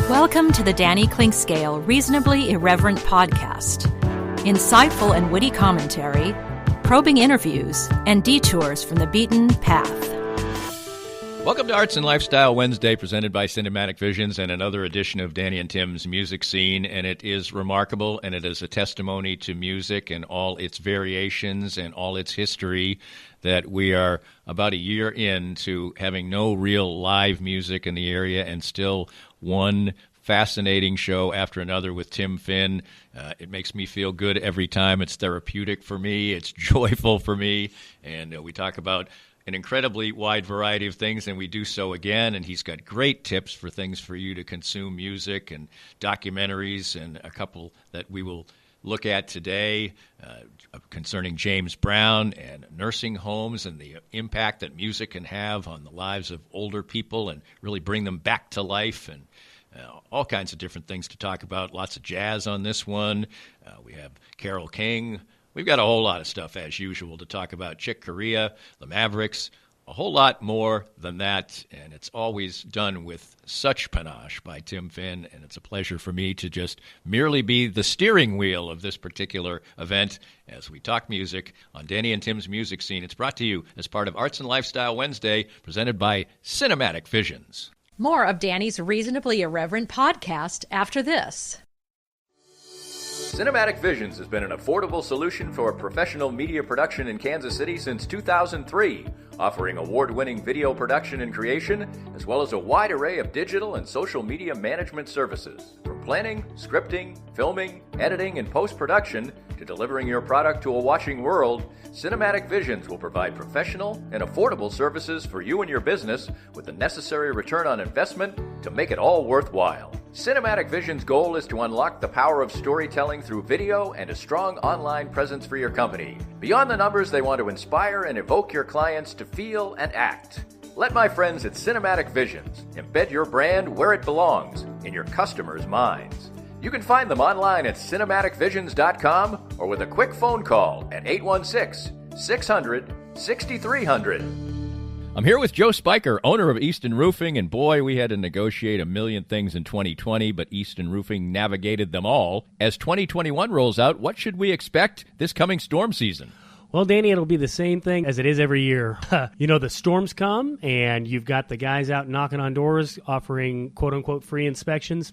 Welcome to the Danny Clinkscale Reasonably Irreverent podcast. Insightful and witty commentary, probing interviews, and detours from the beaten path. Welcome to Arts and Lifestyle Wednesday, presented by Cinematic Visions, and another edition of Danny and Tim's Music Scene. And it is remarkable, and it is a testimony to music and all its variations and all its history that we are about a year into having no real live music in the area, and still one fascinating show after another with Tim Finn. It makes me feel good every time. It's therapeutic for me. It's joyful for me. And we talk about an incredibly wide variety of things, and we do so again. And he's got great tips for things for you to consume music and documentaries, and a couple that we will look at today concerning James Brown and nursing homes and the impact that music can have on the lives of older people and really bring them back to life, and all kinds of different things to talk about. Lots of jazz on this one. We have Carole King. We've got a whole lot of stuff, as usual, to talk about. Chick Corea, the Mavericks, a whole lot more than that, and it's always done with such panache by Tim Finn, and it's a pleasure for me to just merely be the steering wheel of this particular event as we talk music on Danny and Tim's Music Scene. It's brought to you as part of Arts and Lifestyle Wednesday, presented by Cinematic Visions. More of Danny's Reasonably Irreverent podcast after this. Cinematic Visions has been an affordable solution for professional media production in Kansas City since 2003, offering award-winning video production and creation, as well as a wide array of digital and social media management services. From planning, scripting, filming, editing, and post-production, to delivering your product to a watching world, Cinematic Visions will provide professional and affordable services for you and your business with the necessary return on investment to make it all worthwhile. Cinematic Visions' goal is to unlock the power of storytelling through video and a strong online presence for your company. Beyond the numbers, they want to inspire and evoke your clients to feel and act. Let my friends at Cinematic Visions embed your brand where it belongs, in your customers' minds. You can find them online at cinematicvisions.com or with a quick phone call at 816-600-6300. I'm here with Joe Spiker, owner of Easton Roofing, and boy, we had to negotiate a million things in 2020, but Easton Roofing navigated them all. As 2021 rolls out, what should we expect this coming storm season? Well, Danny, it'll be the same thing as it is every year. You know, the storms come, and you've got the guys out knocking on doors offering quote-unquote free inspections.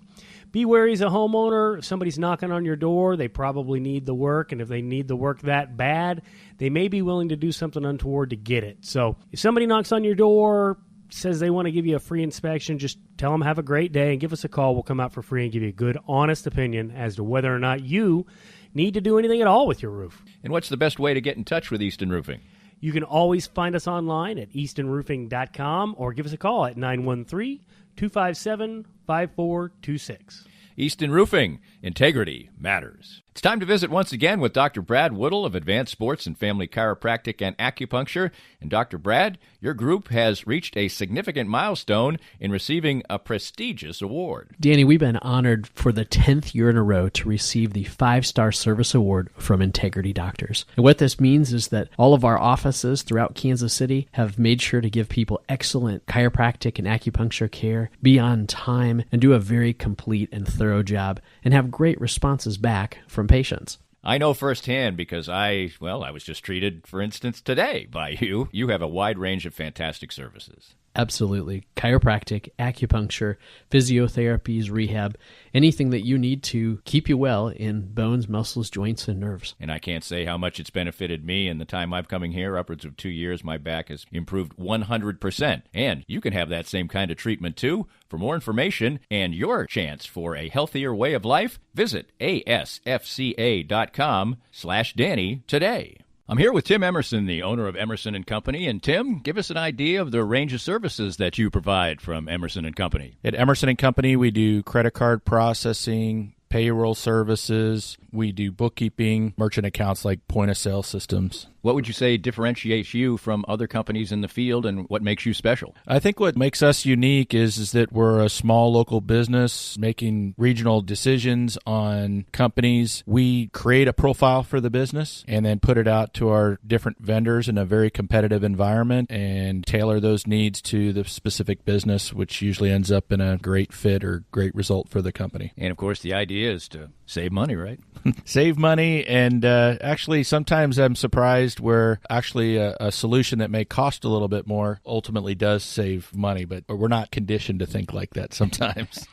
Be wary as a homeowner. If somebody's knocking on your door, they probably need the work, and if they need the work that bad, they may be willing to do something untoward to get it. So if somebody knocks on your door, says they want to give you a free inspection, just tell them have a great day and give us a call. We'll come out for free and give you a good, honest opinion as to whether or not you need to do anything at all with your roof. And what's the best way to get in touch with Easton Roofing? You can always find us online at eastonroofing.com or give us a call at 913-257-5426. Easton Roofing. Integrity matters. It's time to visit once again with Dr. Brad Woodle of Advanced Sports and Family Chiropractic and Acupuncture. And Dr. Brad, your group has reached a significant milestone in receiving a prestigious award. Danny, we've been honored for the 10th year in a row to receive the 5-Star Service Award from Integrity Doctors. And what this means is that all of our offices throughout Kansas City have made sure to give people excellent chiropractic and acupuncture care, be on time, and do a very complete and thorough job, and have great responses back from patients. I know firsthand because I was just treated, for instance, today by you. You have a wide range of fantastic services. Absolutely. Chiropractic, acupuncture, physiotherapies, rehab, anything that you need to keep you well in bones, muscles, joints, and nerves. And I can't say how much it's benefited me in the time I've coming here. Upwards of 2 years, my back has improved 100%. And you can have that same kind of treatment too. For more information and your chance for a healthier way of life, visit asfca.com/Danny today. I'm here with Tim Emerson, the owner of Emerson & Company. And Tim, give us an idea of the range of services that you provide from Emerson & Company. At Emerson & Company, we do credit card processing, payroll services. We do bookkeeping, merchant accounts like point-of-sale systems. What would you say differentiates you from other companies in the field, and what makes you special? I think what makes us unique is that we're a small local business making regional decisions on companies. We create a profile for the business and then put it out to our different vendors in a very competitive environment and tailor those needs to the specific business, which usually ends up in a great fit or great result for the company. And, of course, the idea is to save money, right? Save money, and actually sometimes I'm surprised where actually a solution that may cost a little bit more ultimately does save money, but we're not conditioned to think like that sometimes.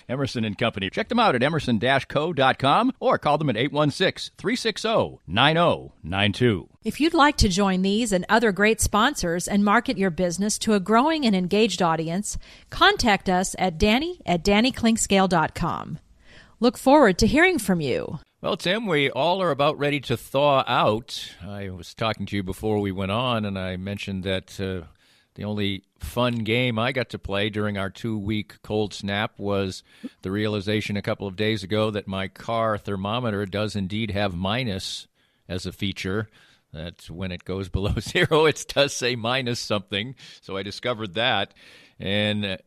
Emerson and Company. Check them out at emerson-co.com or call them at 816-360-9092. If you'd like to join these and other great sponsors and market your business to a growing and engaged audience, contact us at danny@dannyclinkscale.com. Look forward to hearing from you. Well, Tim, we all are about ready to thaw out. I was talking to you before we went on, and I mentioned that the only fun game I got to play during our 2-week cold snap was the realization a couple of days ago that my car thermometer does indeed have minus as a feature. That when it goes below 0, it does say minus something. So I discovered that. And,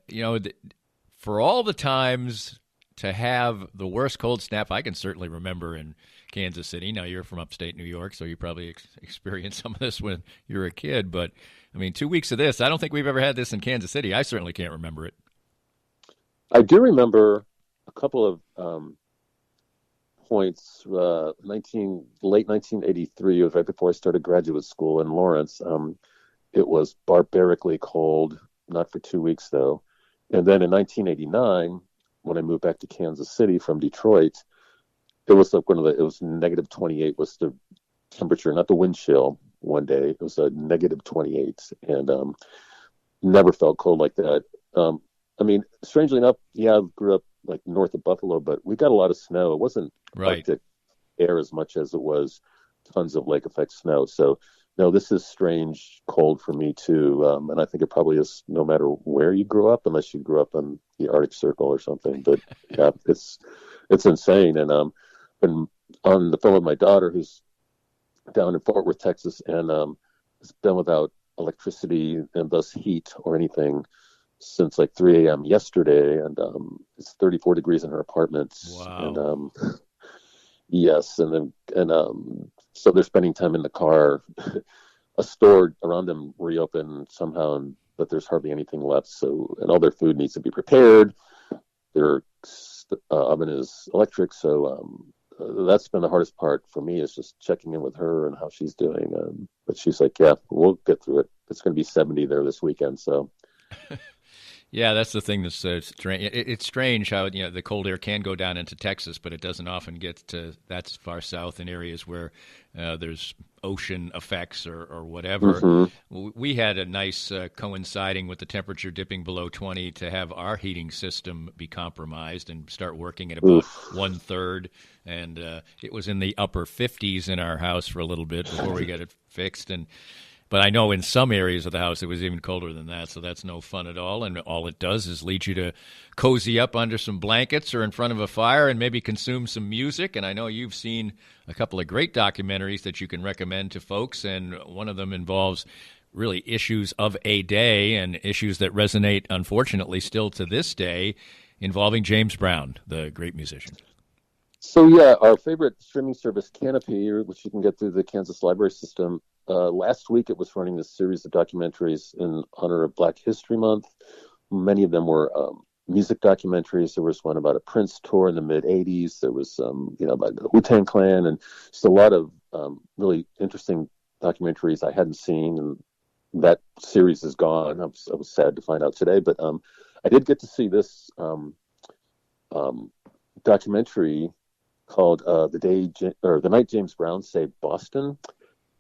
for all the times to have the worst cold snap I can certainly remember in Kansas City. Now, you're from upstate New York, so you probably experienced some of this when you were a kid. But, 2 weeks of this, I don't think we've ever had this in Kansas City. I certainly can't remember it. I do remember a couple of points. Late 1983, it was right before I started graduate school in Lawrence. It was barbarically cold, not for 2 weeks, though. And then in 1989, when I moved back to Kansas City from Detroit, it was like it was negative 28 was the temperature, not the wind chill one day. It was a negative 28 and never felt cold like that. Strangely enough, I grew up like north of Buffalo, but we got a lot of snow. It wasn't Arctic air as much as it was tons of lake effect snow. So, no, this is strange cold for me too. And I think it probably is no matter where you grew up, unless you grew up in the Arctic Circle or something. But yeah, it's insane. And been on the phone with my daughter who's down in Fort Worth, Texas, and has been without electricity and thus heat or anything since like 3 a.m. yesterday. And it's 34 degrees in her apartment. Wow. And yes. And so they're spending time in the car. A store around them reopened somehow, but there's hardly anything left. So, and all their food needs to be prepared. Their oven is electric. So that's been the hardest part for me, is just checking in with her and how she's doing. But she's like, yeah, we'll get through it. It's going to be 70 there this weekend. So. Yeah, that's the thing that's strange. It's strange how the cold air can go down into Texas, but it doesn't often get to that far south in areas where there's ocean effects or whatever. Mm-hmm. We had a nice coinciding with the temperature dipping below 20 to have our heating system be compromised and start working at about 1/3. And it was in the upper 50s in our house for a little bit before we got it fixed. But I know in some areas of the house it was even colder than that, so that's no fun at all. And all it does is lead you to cozy up under some blankets or in front of a fire and maybe consume some music. And I know you've seen a couple of great documentaries that you can recommend to folks, and one of them involves really issues of a day and issues that resonate, unfortunately, still to this day, involving James Brown, the great musician. So, yeah, our favorite streaming service, Canopy, which you can get through the Kansas Library System, last week it was running this series of documentaries in honor of Black History Month. Many of them were music documentaries. There was one about a Prince tour in the mid-'80s. There was about the Wu-Tang Clan, and just a lot of really interesting documentaries I hadn't seen, and that series is gone. I was sad to find out today, but I did get to see this documentary called The Night James Brown Saved Boston.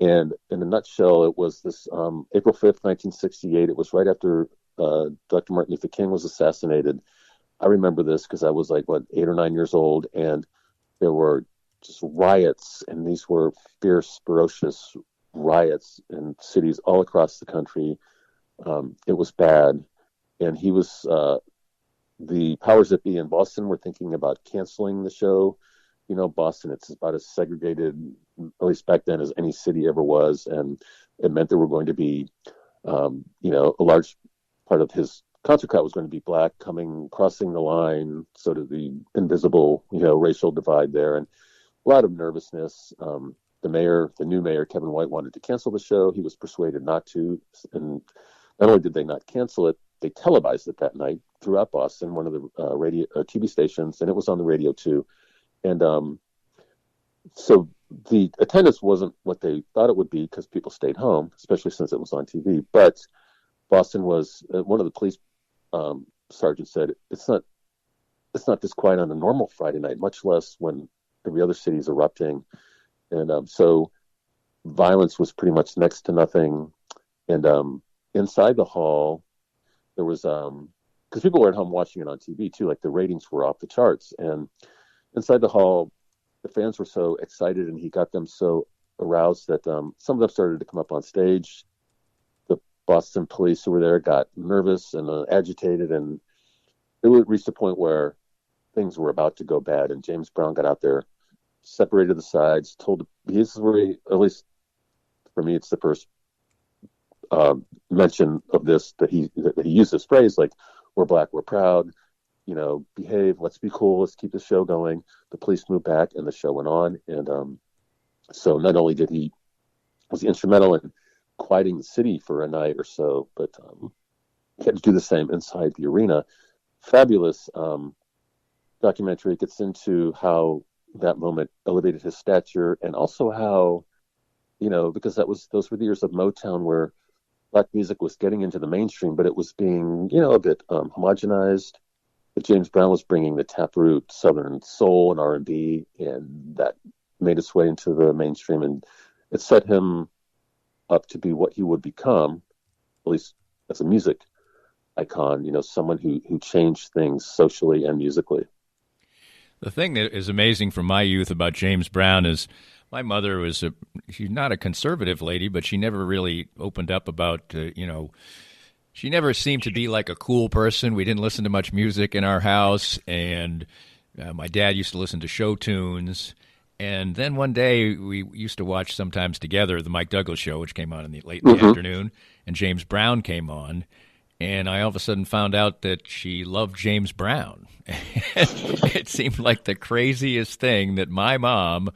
And in a nutshell, it was this April 5th, 1968. It was right after Dr. Martin Luther King was assassinated. I remember this because I was 8 or 9 years old, and there were just riots, and these were fierce, ferocious riots in cities all across the country. It was bad. And he was, the powers that be in Boston were thinking about canceling the show. Boston, it's about as segregated, at least back then, as any city ever was. And it meant there were going to be, a large part of his concert crowd was going to be black, crossing the line, sort of the invisible, racial divide there. And a lot of nervousness. The new mayor, Kevin White, wanted to cancel the show. He was persuaded not to. And not only did they not cancel it, they televised it that night throughout Boston, one of the radio TV stations, and it was on the radio too. And so the attendance wasn't what they thought it would be because people stayed home, especially since it was on TV. But Boston was one of the police sergeants said it's not this quiet on a normal Friday night, much less when every other city is erupting. And so violence was pretty much next to nothing. And inside the hall, there was because people were at home watching it on TV too, like the ratings were off the charts. And inside the hall, the fans were so excited, and he got them so aroused that some of them started to come up on stage. The Boston police who were there got nervous and agitated, and it would reach the point where things were about to go bad. And James Brown got out there, separated the sides, this is where at least for me, it's the first mention of this that he used this phrase, like, we're black, we're proud, behave, let's be cool, let's keep the show going. The police moved back and the show went on. And so not only was he instrumental in quieting the city for a night or so, but he had to do the same inside the arena. Fabulous documentary. It gets into how that moment elevated his stature, and also how, because those were the years of Motown where black music was getting into the mainstream, but it was being, a bit homogenized. But James Brown was bringing the taproot Southern soul and R&B, and that made its way into the mainstream, and it set him up to be what he would become, at least as a music icon, someone who changed things socially and musically. The thing that is amazing from my youth about James Brown is my mother she's not a conservative lady, but she never really opened up about, she never seemed to be like a cool person. We didn't listen to much music in our house, and my dad used to listen to show tunes. And then one day we used to watch sometimes together the Mike Douglas show, which came on late in the afternoon, and James Brown came on. And I all of a sudden found out that she loved James Brown. It seemed like the craziest thing that my mom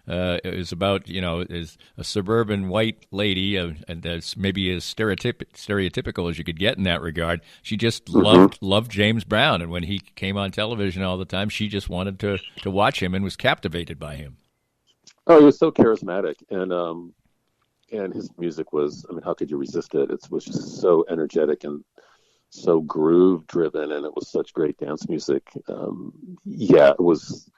is about, is a suburban white lady, and that's maybe as stereotypical as you could get in that regard. She just loved James Brown. And when he came on television all the time, she just wanted to watch him and was captivated by him. Oh, he was so charismatic. And his music was, how could you resist it? It was just so energetic and so groove driven, and it was such great dance music. He was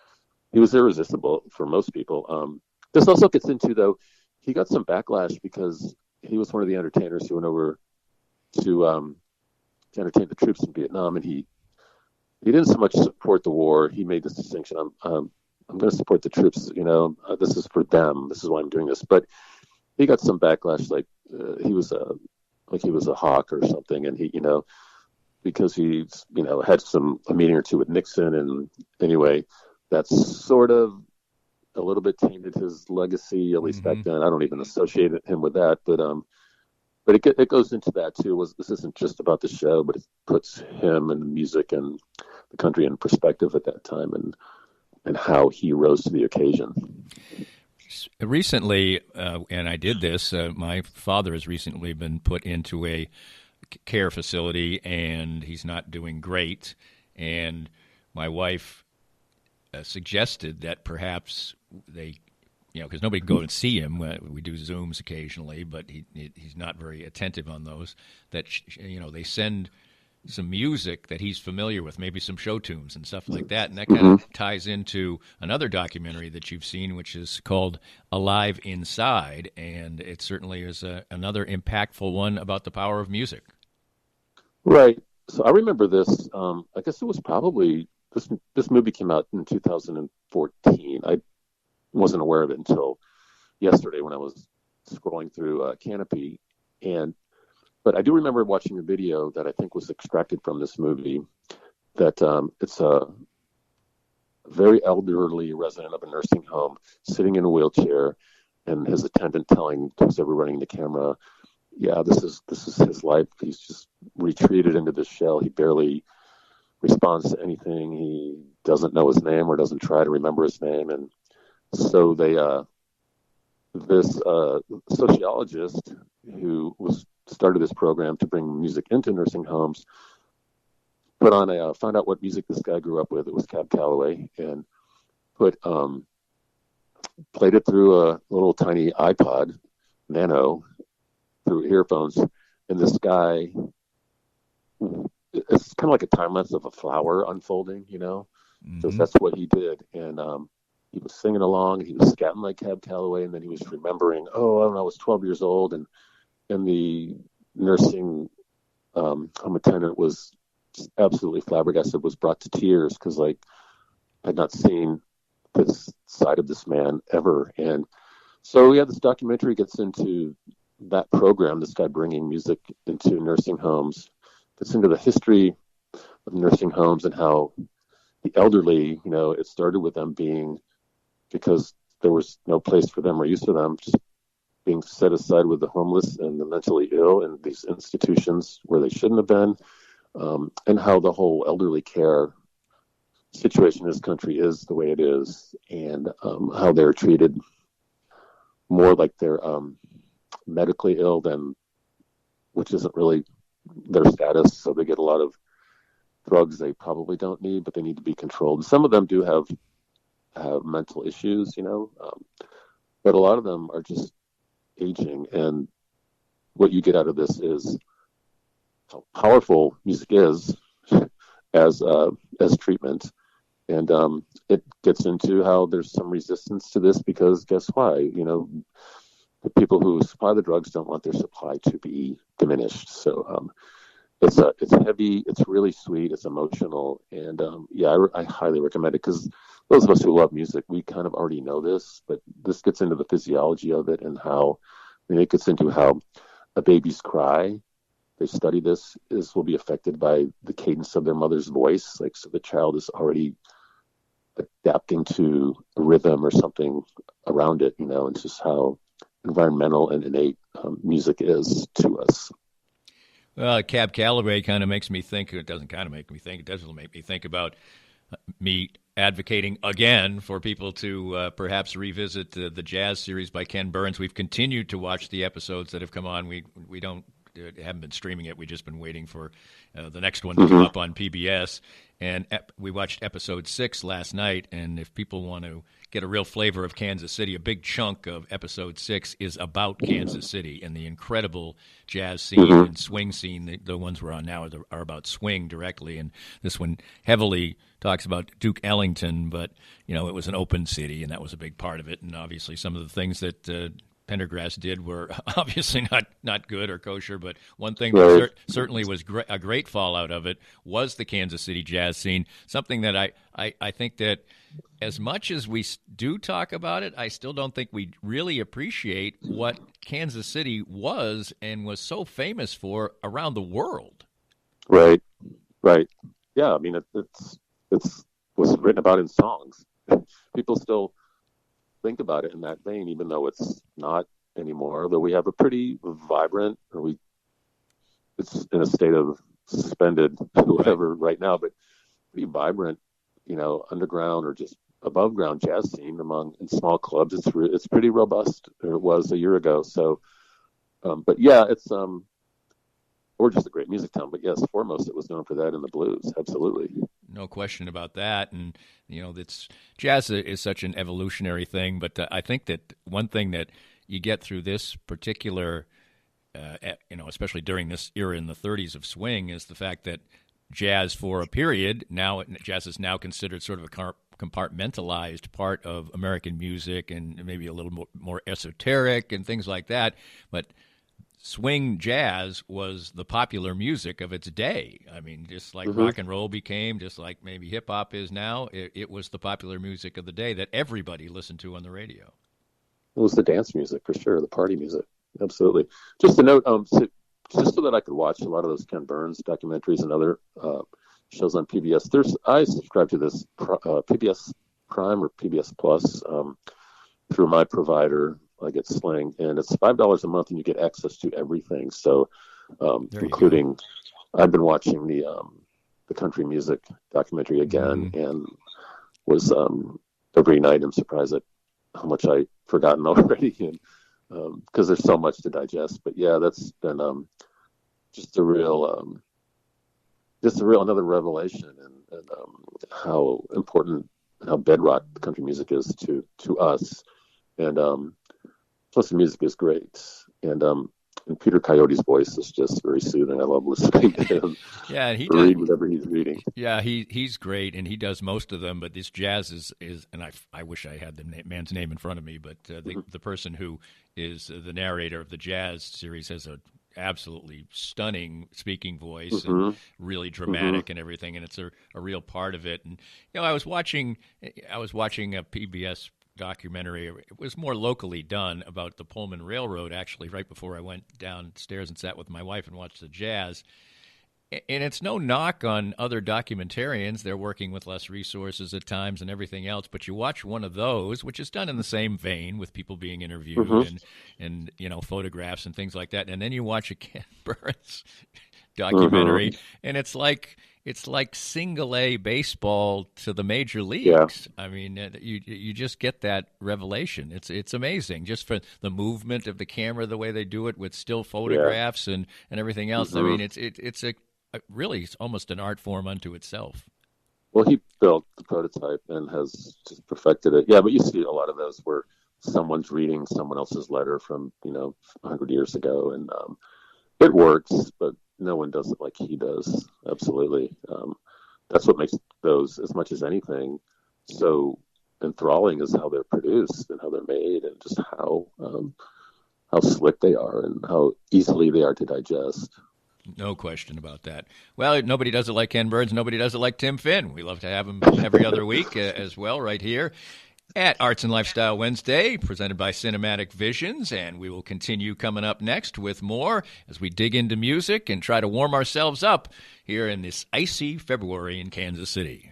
irresistible for most people. This also gets into, though, he got some backlash because he was one of the entertainers who went over to entertain the troops in Vietnam, and he didn't so much support the war. He made this distinction. I'm going to support the troops. This is for them. This is why I'm doing this. But he got some backlash, like he was a hawk or something, and he, because he's, had a meeting or two with Nixon, and anyway, that's sort of a little bit tainted his legacy, at least back then. I don't even associate him with that, but it goes into that too. This isn't just about the show, but it puts him and the music and the country in perspective at that time, and how he rose to the occasion. Recently, and I did this, my father has recently been put into a care facility, and he's not doing great. And my wife suggested that perhaps they, because nobody can go and see him. We do Zooms occasionally, but he's not very attentive on those, that, they send some music that he's familiar with, maybe some show tunes and stuff like that. And that kind of ties into another documentary that you've seen, which is called Alive Inside. And it certainly is another impactful one about the power of music. Right. So I remember this. I guess it was probably, this movie came out in 2014. I wasn't aware of it until yesterday when I was scrolling through Canopy. But I do remember watching a video that I think was extracted from this movie, that it's very elderly resident of a nursing home, sitting in a wheelchair, and his attendant telling who's ever running the camera, "Yeah, this is his life. He's just retreated into this shell. He barely responds to anything. He doesn't know his name or doesn't try to remember his name." And so this sociologist who started this program to bring music into nursing homes found out what music this guy grew up with. It was Cab Calloway, and played it through a little tiny iPod Nano through earphones, and this guy, it's kind of like a time lapse of a flower unfolding, Mm-hmm. So that's what he did. And he was singing along, and he was scatting like Cab Calloway, and then he was remembering, I don't know, I was 12 years old, and the nursing home attendant was absolutely flabbergasted, was brought to tears, because I'd not seen this side of this man ever. And so this documentary gets into that program, this guy bringing music into nursing homes, gets into the history of nursing homes and how the elderly, it started with them being, because there was no place for them or use for them, just being set aside with the homeless and the mentally ill in these institutions where they shouldn't have been, and how the whole elderly care situation in this country is the way it is, and how they're treated more like they're medically ill than, which isn't really their status. So they get a lot of drugs they probably don't need, but they need to be controlled. And some of them do have mental issues, but a lot of them are just aging. And what you get out of this is how powerful music is as treatment. And it gets into how there's some resistance to this, because guess why? The people who supply the drugs don't want their supply to be diminished. So it's heavy, it's really sweet, it's emotional, and I highly recommend it, because those of us who love music, we kind of already know this, but this gets into the physiology of it, and it gets into how a baby's cry, they study this will be affected by the cadence of their mother's voice. So the child is already adapting to a rhythm or something around it, and just how environmental and innate music is to us. Well, Cab Calloway kind of makes me think, it doesn't kind of make me think, it doesn't make me think about me advocating again for people to perhaps revisit the jazz series by Ken Burns. We've continued to watch the episodes that have come on. We haven't been streaming it. We've just been waiting for the next one to come up on PBS. And we watched episode 6 last night. And if people want to get a real flavor of Kansas City, a big chunk of episode 6 is about Kansas City and the incredible jazz scene and swing scene. The ones we're on now are about swing directly. And this one heavily talks about Duke Ellington, but, it was an open city, and that was a big part of it. And obviously some of the things that Pendergrass did were obviously not good or kosher, but one thing that certainly was a great fallout of it was the Kansas City jazz scene, something that I think that as much as we do talk about it, I still don't think we really appreciate what Kansas City was and was so famous for around the world. Right. Yeah, I mean, it's was written about in songs. People still think about it in that vein, even though it's not anymore. Though we have a pretty vibrant, it's in a state of suspended whatever right now, but pretty vibrant, underground or just above ground jazz scene in small clubs. It's pretty robust. Or it was a year ago. So, but yeah, we're just a great music town. But yes, foremost, it was known for that in the blues. Absolutely. No question about that. And, jazz is such an evolutionary thing. But I think that one thing that you get through this particular, especially during this era in the 30s of swing, is the fact that jazz for a period, jazz is now considered sort of a compartmentalized part of American music and maybe a little more esoteric and things like that. But swing jazz was the popular music of its day. I mean, just like rock and roll became, just like maybe hip hop is now, it was the popular music of the day that everybody listened to on the radio. It was the dance music for sure, the party music. Absolutely. Just a note, just so that I could watch a lot of those Ken Burns documentaries and other shows on PBS. I subscribe to this PBS Prime or PBS Plus through my provider. I get Sling, and it's $5 a month, and you get access to everything. So, including, I've been watching the country music documentary again, and was every night I'm surprised at how much I've forgotten already, and because there's so much to digest. But yeah, that's been just a real another revelation, and how important, how bedrock the country music is to us, and plus the music is great, and Peter Coyote's voice is just very soothing. I love listening to him. Yeah, and he read whatever he's reading. Yeah, he's great, and he does most of them. But this jazz is and I wish I had the man's name in front of me. But the person who is the narrator of the jazz series has a absolutely stunning speaking voice, and really dramatic and everything, and it's a real part of it. And I was watching a PBS documentary. It was more locally done about the Pullman Railroad, actually, right before I went downstairs and sat with my wife and watched the jazz. And it's no knock on other documentarians. They're working with less resources at times and everything else. But you watch one of those, which is done in the same vein with people being interviewed and photographs and things like that. And then you watch a Ken Burns documentary, and it's like single A baseball to the major leagues. Yeah. I mean, you just get that revelation. It's amazing, just for the movement of the camera, the way they do it with still photographs and everything else. I mean, it's really almost an art form unto itself. Well, he built the prototype and has just perfected it. Yeah, but you see a lot of those where someone's reading someone else's letter from 100 years ago, and it works, but no one does it like he does. Absolutely. That's what makes those, as much as anything, so enthralling, is how they're produced and how they're made, and just how slick they are and how easily they are to digest. No question about that. Well, nobody does it like Ken Burns. Nobody does it like Tim Finn. We love to have him every other week as well, right here at Arts and Lifestyle Wednesday, presented by Cinematic Visions. And we will continue coming up next with more as we dig into music and try to warm ourselves up here in this icy February in Kansas City.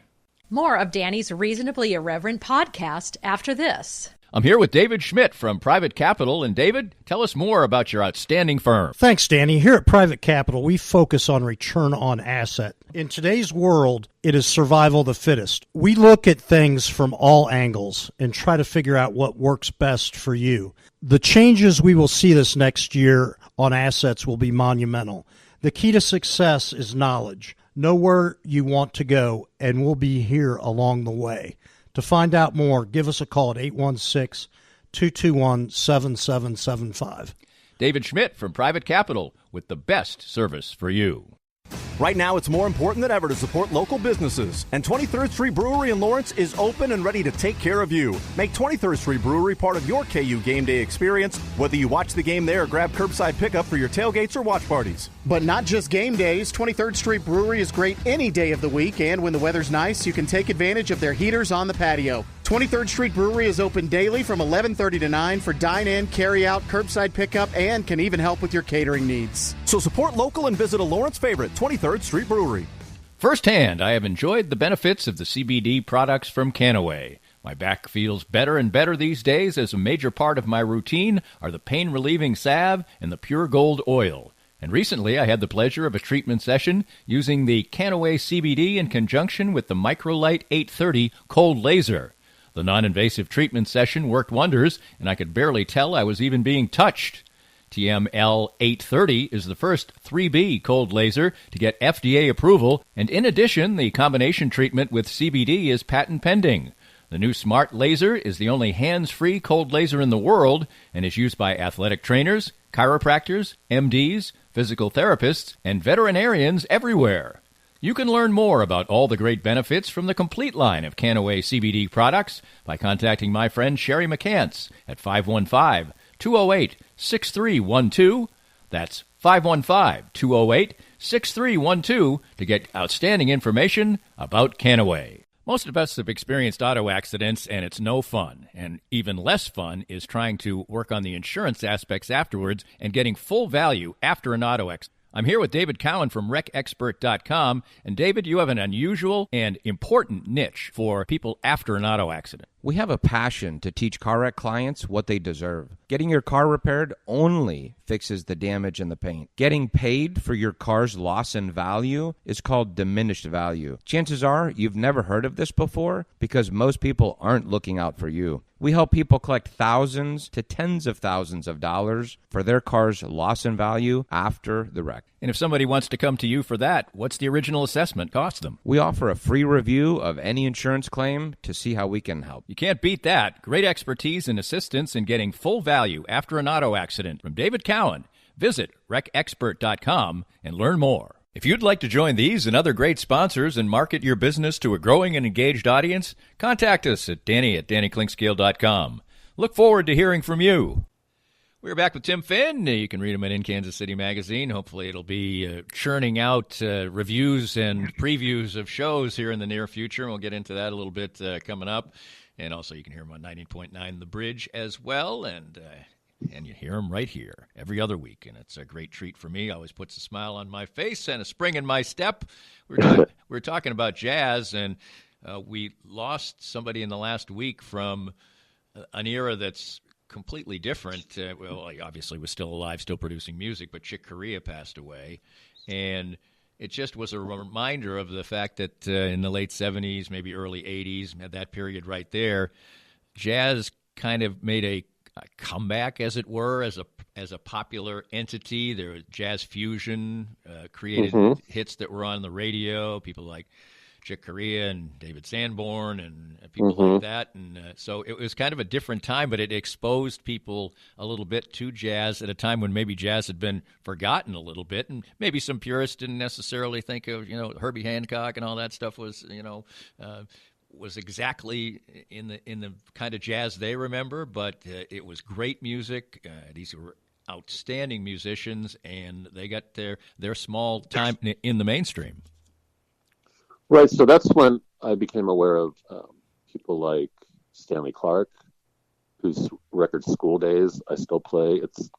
More of Danny's Reasonably Irreverent podcast after this. I'm here with David Schmidt from Private Capital. And David, tell us more about your outstanding firm. Thanks, Danny. Here at Private Capital, we focus on return on asset. In today's world, it is survival of the fittest. We look at things from all angles and try to figure out what works best for you. The changes we will see this next year on assets will be monumental. The key to success is knowledge. Know where you want to go, and we'll be here along the way. To find out more, give us a call at 816-221-7775. David Schmidt from Private Capital with the best service for you. Right now, it's more important than ever to support local businesses. And 23rd Street Brewery in Lawrence is open and ready to take care of you. Make 23rd Street Brewery part of your KU game day experience, whether you watch the game there or grab curbside pickup for your tailgates or watch parties. But not just game days. 23rd Street Brewery is great any day of the week, and when the weather's nice, you can take advantage of their heaters on the patio. 23rd Street Brewery is open daily from 11:30 to 9 for dine-in, carry-out, curbside pickup, and can even help with your catering needs. So support local and visit a Lawrence favorite, 23rd Street Brewery. Firsthand, I have enjoyed the benefits of the CBD products from Canaway. My back feels better and better these days, as a major part of my routine are the pain-relieving salve and the pure gold oil. And recently, I had the pleasure of a treatment session using the Canaway CBD in conjunction with the Microlight 830 cold laser. The non-invasive treatment session worked wonders, and I could barely tell I was even being touched. TML 830 is the first 3B cold laser to get FDA approval, and in addition, the combination treatment with CBD is patent pending. The new smart laser is the only hands-free cold laser in the world and is used by athletic trainers, chiropractors, MDs, physical therapists, and veterinarians everywhere. You can learn more about all the great benefits from the complete line of Canaway CBD products by contacting my friend Sherry McCants at 515-208-6312. That's 515-208-6312 to get outstanding information about Canaway. Most of us have experienced auto accidents, and it's no fun. And even less fun is trying to work on the insurance aspects afterwards and getting full value after an auto accident. I'm here with David Cowan from RecExpert.com. And David, you have an unusual and important niche for people after an auto accident. We have a passion to teach car wreck clients what they deserve. Getting your car repaired only fixes the damage and the paint. Getting paid for your car's loss in value is called diminished value. Chances are you've never heard of this before because most people aren't looking out for you. We help people collect thousands to tens of thousands of dollars for their car's loss in value after the wreck. And if somebody wants to come to you for that, what's the original assessment cost them? We offer a free review of any insurance claim to see how we can help. You can't beat that. Great expertise and assistance in getting full value after an auto accident from David Cowan. Visit RecExpert.com and learn more. If you'd like to join these and other great sponsors and market your business to a growing and engaged audience, contact us at Danny@DannyKlinkscale.com. Look forward to hearing from you. We're back with Tim Finn. You can read him in Kansas City Magazine. Hopefully it'll be churning out reviews and previews of shows here in the near future. We'll get into that a little bit coming up. And also you can hear him on 90.9 The Bridge as well. And you hear him right here every other week. And it's a great treat for me. Always puts a smile on my face and a spring in my step. We're talking about jazz, and we lost somebody in the last week from an era that's completely different. Well, he obviously was still alive, still producing music, but Chick Corea passed away. And it just was a reminder of the fact that in the late 70s, maybe early 80s, at that period right there, jazz kind of made a comeback, as it were, as a popular entity. There was jazz fusion, created hits that were on the radio, people like Chick Corea and David Sanborn and people like that. And so it was kind of a different time, but it exposed people a little bit to jazz at a time when maybe jazz had been forgotten a little bit. And maybe some purists didn't necessarily think of, Herbie Hancock and all that stuff was, was exactly in the kind of jazz they remember. But it was great music. These were outstanding musicians, and they got their small time in the mainstream. Right, so that's when I became aware of people like Stanley Clarke, whose record School Days I still play. It's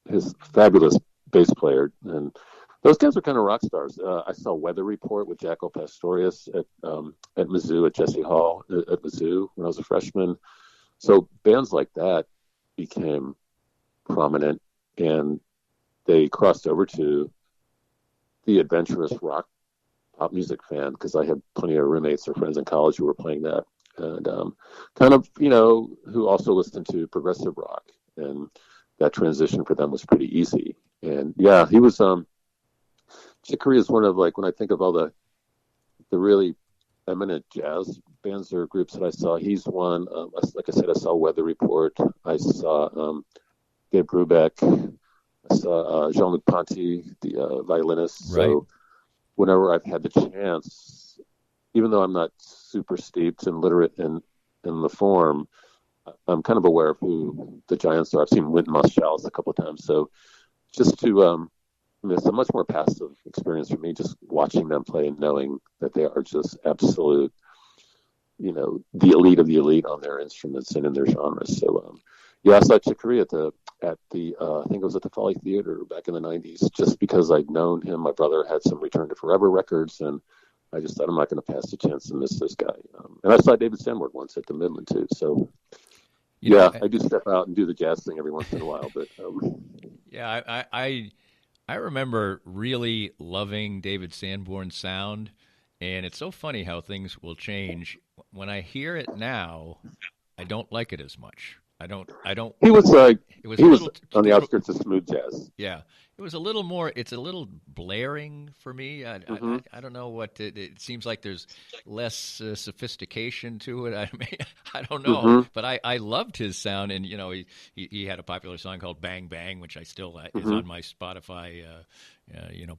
his fabulous bass player, and those guys are kind of rock stars. I saw Weather Report with Jaco Pastorius at Mizzou, at Jesse Hall at Mizzou when I was a freshman. So bands like that became prominent, and they crossed over to the adventurous rock pop music fan, because I had plenty of roommates or friends in college who were playing that, and who also listened to progressive rock, and that transition for them was pretty easy. And yeah, he was Chick Corea is one of, like, when I think of all the really eminent jazz bands or groups that I saw, he's one. Like I said, I saw Weather Report, I saw Gabe Brubeck, I saw Jean-Luc Ponty, the violinist. Right. So whenever I've had the chance, even though I'm not super steeped and literate in the form, I'm kind of aware of who the giants are. I've seen Wynton Marsalis a couple of times. So just to, it's a much more passive experience for me, just watching them play and knowing that they are just absolute, the elite of the elite on their instruments and in their genres. So, I saw Chick Corea at the I think it was at the Folly Theater back in the 90s, just because I'd known him. My brother had some Return to Forever records, and I just thought, I'm not going to pass the chance to miss this guy. And I saw David Sanborn once at the Midland too. So I do step out and do the jazz thing every once in a while. But I remember really loving David Sanborn's sound, and it's so funny how things will change. When I hear it now, I don't like it as much. I don't. He was little, on the outskirts of smooth jazz. Yeah, it was a little more. It's a little blaring for me. I don't know what it seems like. There's less sophistication to it. I don't know, but I loved his sound, and he had a popular song called "Bang Bang," which I still is on my Spotify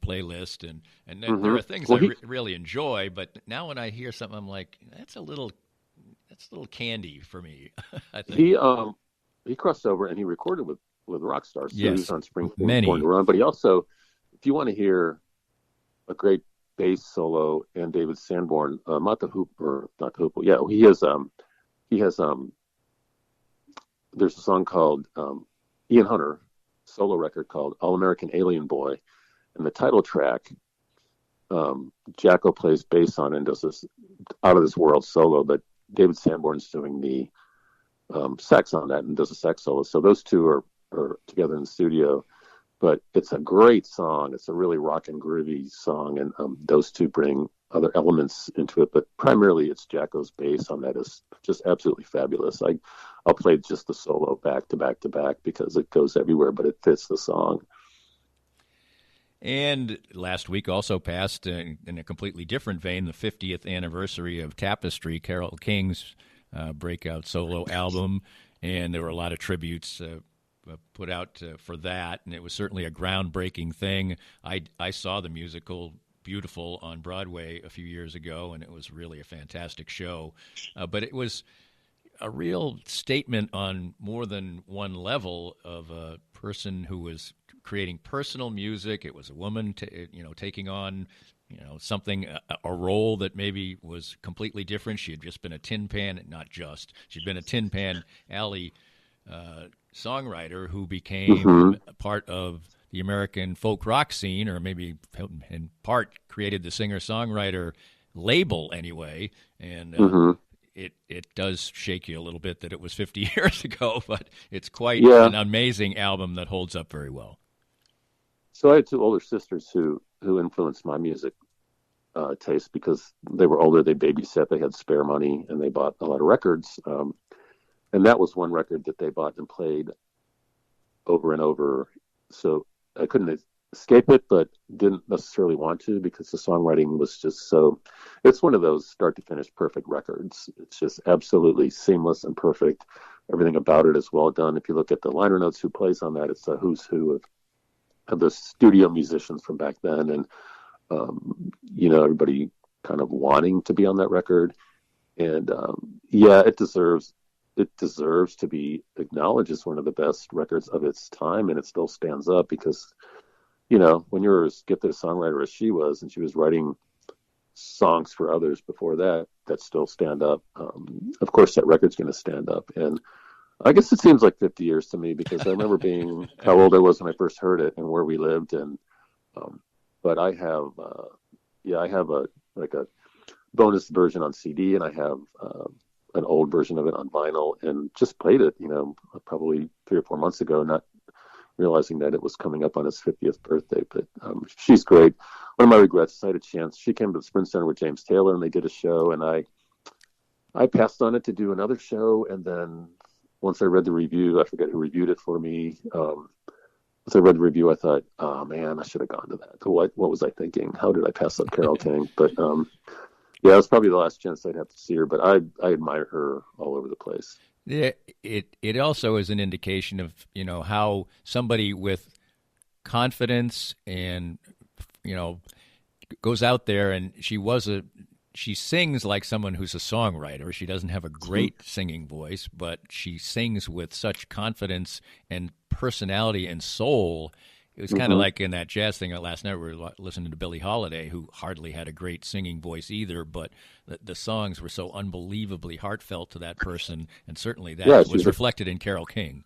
playlist, and there are things I really enjoy. But now when I hear something, I'm like, that's a little candy for me. I think he crossed over and he recorded with rock stars. So yes, he was on Springfield, many. Born to Run. But he also, if you want to hear a great bass solo and David Sanborn, not the Hooper. Yeah, he has. There's a song called Ian Hunter solo record called All American Alien Boy, And the title track, Jacko plays bass on it and does this out of this world solo, but David Sanborn's doing the sax on that and does a sax solo. So those two are together in the studio. But it's a great song. It's a really rock and groovy song, and those two bring other elements into it. But primarily, it's Jacko's bass on that is just absolutely fabulous. I'll play just the solo back to back to back because it goes everywhere, but it fits the song. And last week also passed, in a completely different vein, the 50th anniversary of Tapestry, Carole King's breakout solo album, and there were a lot of tributes put out for that, and it was certainly a groundbreaking thing. I saw the musical Beautiful on Broadway a few years ago, and it was really a fantastic show. But it was a real statement on more than one level of a person who was creating personal music. It was a woman, taking on something, a role that maybe was completely different. She had just been a Tin Pan, she'd been a Tin Pan Alley songwriter who became part of the American folk rock scene, or maybe in part created the singer-songwriter label anyway. And it does shake you a little bit that it was 50 years ago, but it's quite an amazing album that holds up very well. So I had two older sisters who influenced my music taste because they were older, they babysat, they had spare money, and they bought a lot of records. And that was one record that they bought and played over and over. So I couldn't escape it, but didn't necessarily want to because the songwriting was just so, it's one of those start to finish perfect records. It's just absolutely seamless and perfect. Everything about it is well done. If you look at the liner notes, who plays on that, it's a who's who of the studio musicians from back then. And, everybody kind of wanting to be on that record. And it deserves to be acknowledged as one of the best records of its time, and it still stands up because, when you're as gifted a songwriter as she was, and she was writing songs for others before that still stand up. Of course, that record's going to stand up, and I guess it seems like 50 years to me because I remember being how old I was when I first heard it and where we lived, and but I have a bonus version on CD, and I have an old version of it on vinyl, and just played it, probably 3 or 4 months ago, not realizing that it was coming up on his 50th birthday. But she's great. One of my regrets is I had a chance. She came to the Sprint Center with James Taylor, and they did a show, and I passed on it to do another show, and then once I read the review, I forget who reviewed it for me. Once I read the review, I thought, oh man, I should have gone to that. What was I thinking? How did I pass up Carole King? But it was probably the last chance I'd have to see her, but I admire her all over the place. Yeah, it also is an indication of, how somebody with confidence and, goes out there, and she sings like someone who's a songwriter. She doesn't have a great singing voice, but she sings with such confidence and personality and soul. It was kind of like in that jazz thing last night. We were listening to Billie Holiday, who hardly had a great singing voice either, but the songs were so unbelievably heartfelt to that person, and certainly that was reflected in Carole King.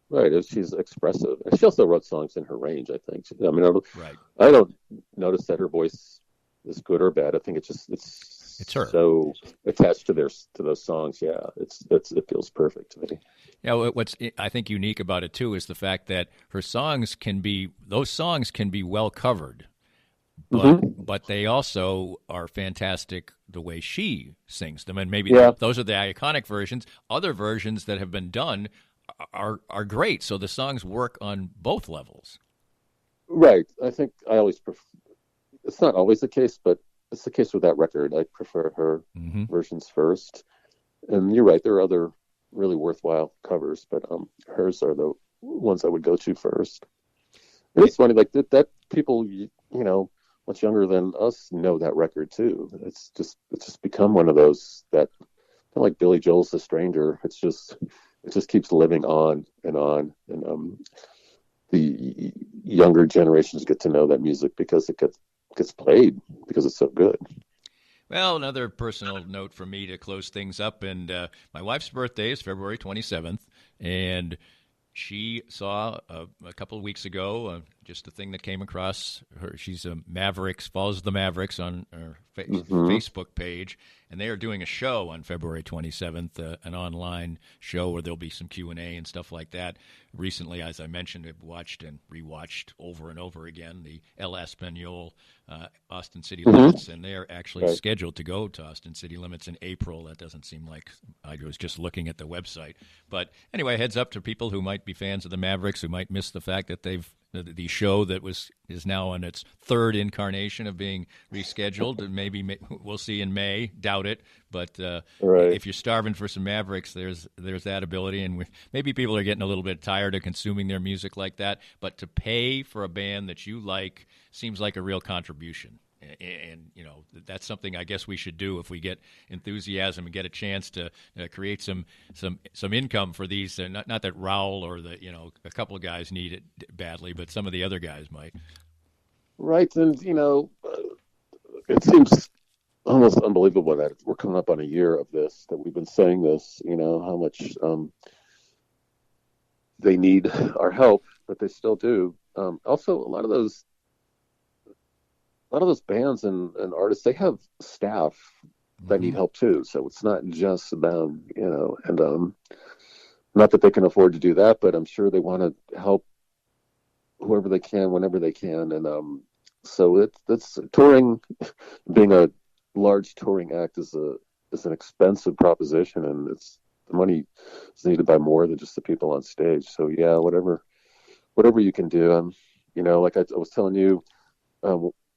Right, she's expressive. And she also wrote songs in her range, I think. I don't notice that her voice is good or bad. I think it's her. So attached to those songs. Yeah, it feels perfect to me. What's I think unique about it too is the fact that her songs can be well covered, but they also are fantastic the way she sings them, and maybe those are the iconic versions. Other versions that have been done are great. So the songs work on both levels. Right. I think I always prefer. It's not always the case, but it's the case with that record. I prefer her versions first. And you're right, there are other really worthwhile covers, but hers are the ones I would go to first. And it's funny, like that people, much younger than us know that record too. It's just become one of those that, kind of like Billy Joel's The Stranger. It just keeps living on. And the younger generations get to know that music because it gets played because it's so good. Well, another personal note for me to close things up, and my wife's birthday is February 27th, and she saw a couple of weeks ago just a thing that came across her. She's a Mavericks, follows the Mavericks on her Facebook page, and they are doing a show on February 27th, an online show where there'll be some Q&A and stuff like that. Recently, as I mentioned, I've watched and rewatched over and over again the El Espanol Austin City Limits, and they're actually scheduled to go to Austin City Limits in April. That doesn't seem like, I was just looking at the website. But anyway, heads up to people who might be fans of the Mavericks, who might miss the fact that the show that is now on its third incarnation of being rescheduled, and maybe we'll see in May. Doubt it, but if you're starving for some Mavericks, there's that ability, and maybe people are getting a little bit tired of consuming their music like that. But to pay for a band that you like seems like a real contribution. And that's something I guess we should do if we get enthusiasm and get a chance to create some income for these. Not that Raul or a couple of guys need it badly, but some of the other guys might. Right, and it seems almost unbelievable that we're coming up on a year of this, that we've been saying this. How much they need our help, but they still do. Also, a lot of those bands and artists, they have staff that need help too. So it's not just them, and not that they can afford to do that, but I'm sure they want to help whoever they can, whenever they can. And so it's touring, being a large touring act is an expensive proposition, and the money is needed by more than just the people on stage. So yeah, whatever you can do. Like I was telling you,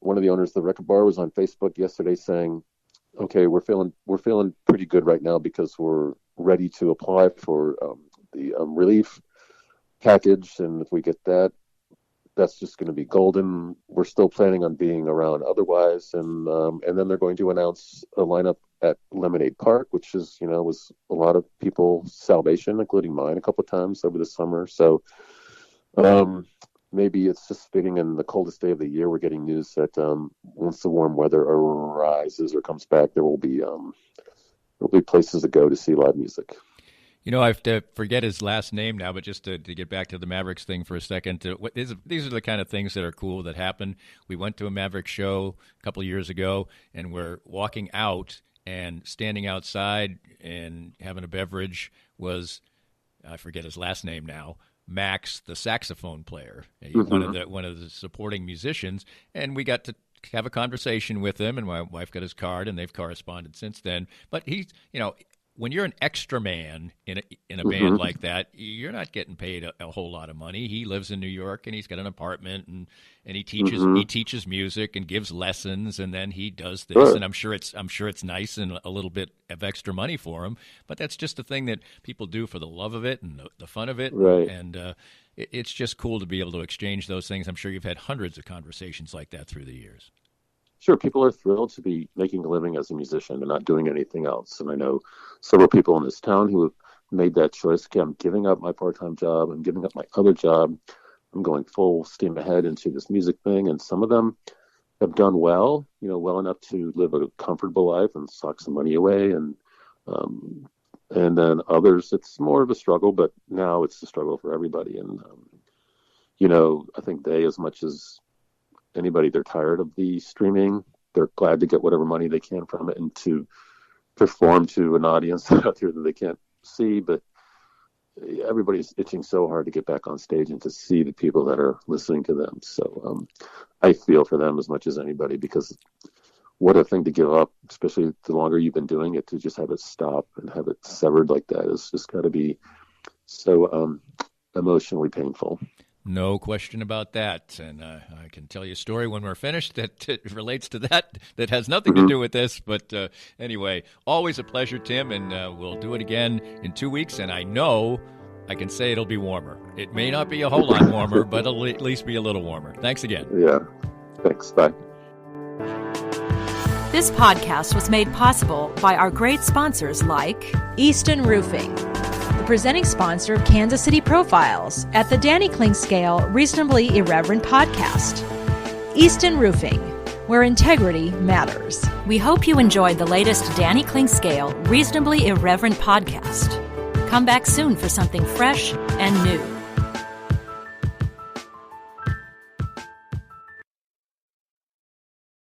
one of the owners of the record bar was on Facebook yesterday saying, okay, we're feeling pretty good right now because we're ready to apply for the relief package, and if we get that, that's just going to be golden. We're still planning on being around otherwise, and then they're going to announce a lineup at Lemonade Park, which is was a lot of people's salvation, including mine, a couple of times over the summer. So maybe it's just fitting in the coldest day of the year. We're getting news that once the warm weather arises or comes back, there'll be places to go to see live music. I have to forget his last name now, but just to get back to the Mavericks thing for a second, these are the kind of things that are cool that happen. We went to a Mavericks show a couple of years ago, and we're walking out, and standing outside and having a beverage was, I forget his last name now, Max, the saxophone player, one of the supporting musicians, and we got to have a conversation with him, and my wife got his card, and they've corresponded since then. But he's, when you're an extra man in a band like that, you're not getting paid a whole lot of money. He lives in New York, and he's got an apartment, and he teaches music and gives lessons, and then he does this. And I'm sure it's nice and a little bit of extra money for him. But that's just a thing that people do for the love of it and the fun of it. Right. And it's just cool to be able to exchange those things. I'm sure you've had hundreds of conversations like that through the years. Sure, people are thrilled to be making a living as a musician and not doing anything else. And I know several people in this town who have made that choice. Okay, I'm giving up my part-time job. I'm giving up my other job. I'm going full steam ahead into this music thing. And some of them have done well, well enough to live a comfortable life and sock some money away. And then others, it's more of a struggle, but now it's a struggle for everybody. And, I think they, as much as anybody, they're tired of the streaming. They're glad to get whatever money they can from it and to perform to an audience out there that they can't see. But everybody's itching so hard to get back on stage and to see the people that are listening to them. So I feel for them as much as anybody, because what a thing to give up, especially the longer you've been doing it, to just have it stop and have it severed like that is just got to be so emotionally painful. No question about that. And I can tell you a story when we're finished that relates to that has nothing to do with this. But anyway, always a pleasure, Tim, and we'll do it again in 2 weeks. And I know I can say it'll be warmer. It may not be a whole lot warmer, but it'll at least be a little warmer. Thanks again. Yeah. Thanks. Bye. This podcast was made possible by our great sponsors like Easton Roofing, the presenting sponsor of Kansas City Profiles at the Danny Kling Scale Reasonably Irreverent podcast. Easton Roofing, where integrity matters. We hope you enjoyed the latest Danny Kling Scale Reasonably Irreverent podcast. Come back soon for something fresh and new.